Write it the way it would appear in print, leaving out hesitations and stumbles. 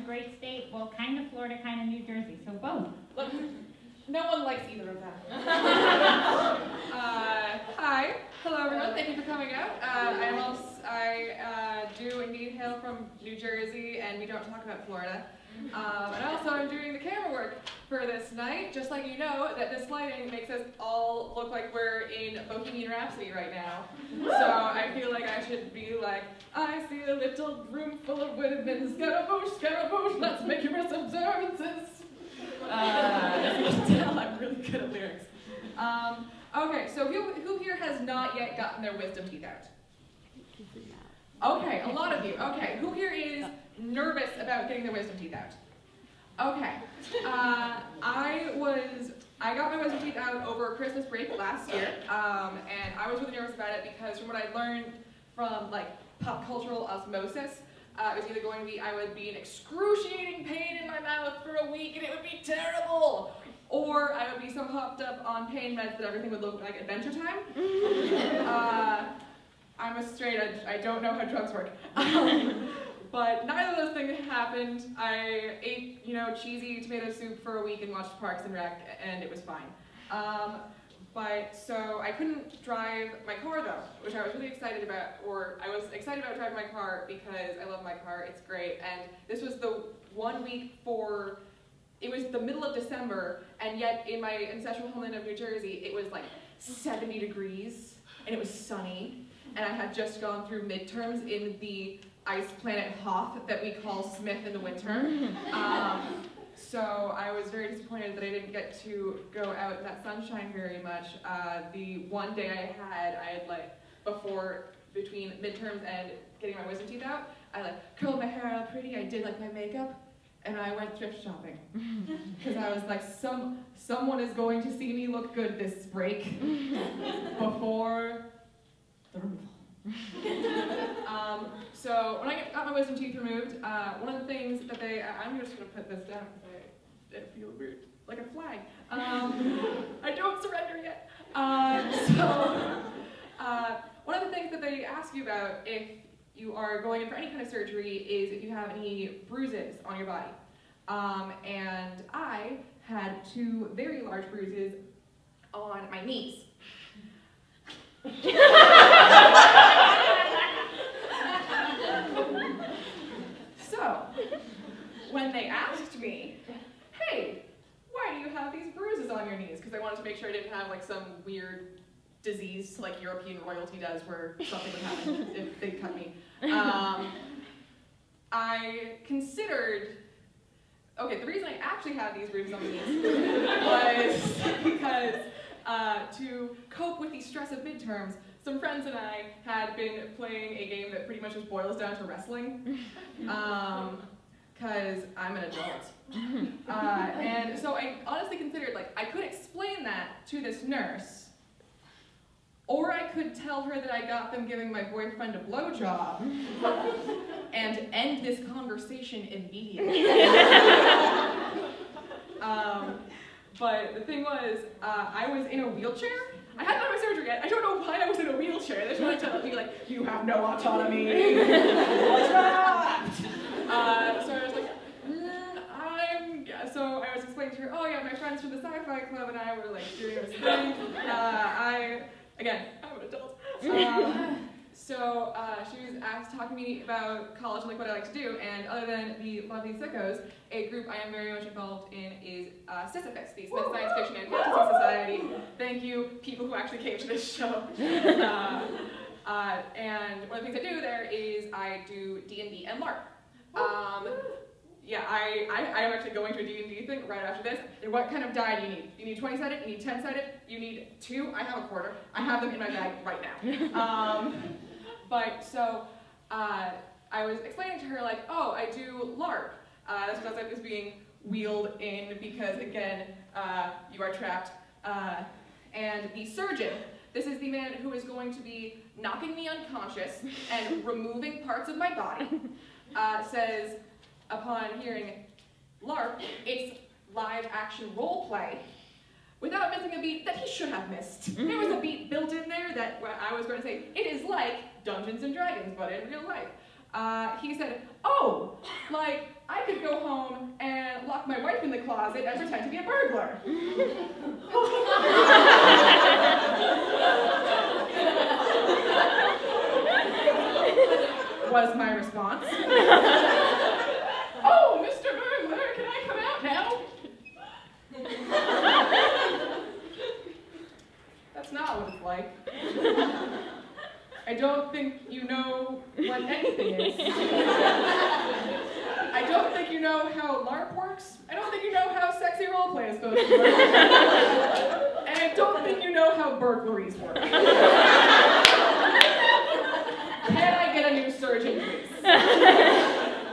great state. Well, kind of Florida, kind of New Jersey, so both. Look, no one likes either of them. Hi. Hello, everyone. Thank you for coming out. I do indeed hail from New Jersey, and we don't talk about Florida. And also, I'm doing the camera work for this night, just like you know that this lighting makes us all look like we're in Bohemian Rhapsody right now. So I feel like I should be like, I see a little room full of women, Scaramouche, let's make humorous observances. As you can tell, I'm really good at lyrics. Okay, so who here has not yet gotten their wisdom teeth out? Okay, a lot of you. Okay, who here is nervous about getting their wisdom teeth out? Okay, I got my wisdom teeth out over Christmas break last year, and I was really nervous about it because from what I learned from like pop cultural osmosis, it was either going to be I would be in excruciating pain in my mouth for a week and it would be terrible, or I would be so hopped up on pain meds that everything would look like Adventure Time. I'm straight edge, I don't know how drugs work. But neither of those things happened. I ate, cheesy tomato soup for a week and watched Parks and Rec, and it was fine. So I couldn't drive my car though, which I was really excited about, or I was excited about driving my car because I love my car, it's great. And this was the 1 week it was the middle of December, and yet in my ancestral homeland of New Jersey, it was like 70 degrees, and it was sunny. And I had just gone through midterms in the ice planet Hoth that we call Smith in the winter. So I was very disappointed that I didn't get to go out in that sunshine very much. The one day I had between midterms and getting my wisdom teeth out, I curled my hair out pretty, I did my makeup, and I went thrift shopping. Because I was like, someone is going to see me look good this break before the removal. So when I got my wisdom teeth removed, one of the things that I'm just going to put this down because I feel weird, like a flag. I don't surrender yet. One of the things that they ask you about if you are going in for any kind of surgery is if you have any bruises on your body. And I had 2 very large bruises on my knees. So, when they asked me, hey, why do you have these bruises on your knees? Because I wanted to make sure I didn't have some weird disease like European royalty does where something would happen if they cut me. I considered, the reason I actually had these bruises on my knees was because to cope with the stress of midterms, some friends and I had been playing a game that pretty much just boils down to wrestling, because I'm an adult. And so I honestly considered, I could explain that to this nurse, or I could tell her that I got them giving my boyfriend a blowjob and end this conversation immediately. But the thing was, I was in a wheelchair. I hadn't had my surgery yet. I don't know why I was in a wheelchair. They just wanted to tell me, you have no autonomy. You're trapped. So I was like, So I was explaining to her, oh yeah, my friends from the sci-fi club and I were doing this thing. Again, I'm an adult. So she was talking to me about college and what I like to do, and other than the lovely SIKOS, a group I am very much involved in is Sisyphus, the Smith Science Fiction and Fantasy Society. Thank you, people who actually came to this show. And one of the things I do there is I do D&D and LARP. Yeah, I am actually going to a D&D thing right after this. And what kind of die do you need? You need 20-sided, you need 10-sided, you need 2, I have a quarter. I have them in my bag right now. I was explaining to her, oh, I do LARP. That's because I was being wheeled in because, again, you are trapped. And the surgeon, this is the man who is going to be knocking me unconscious and removing parts of my body, says, upon hearing LARP, it's live action role play, without missing a beat that he should have missed. There was a beat built in there that I was going to say, it is like Dungeons and Dragons, but in real life. he said, oh, like, I could go home and lock my wife in the closet and pretend to be a burglar. Was my response. Oh, Mr. Burglar, can I come out now? That's not what it's like. I don't think you know what anything is. I don't think you know how LARP works. I don't think you know how sexy roleplay is supposed to work. And I don't think you know how burglaries work. Can I get a new surgeon, please?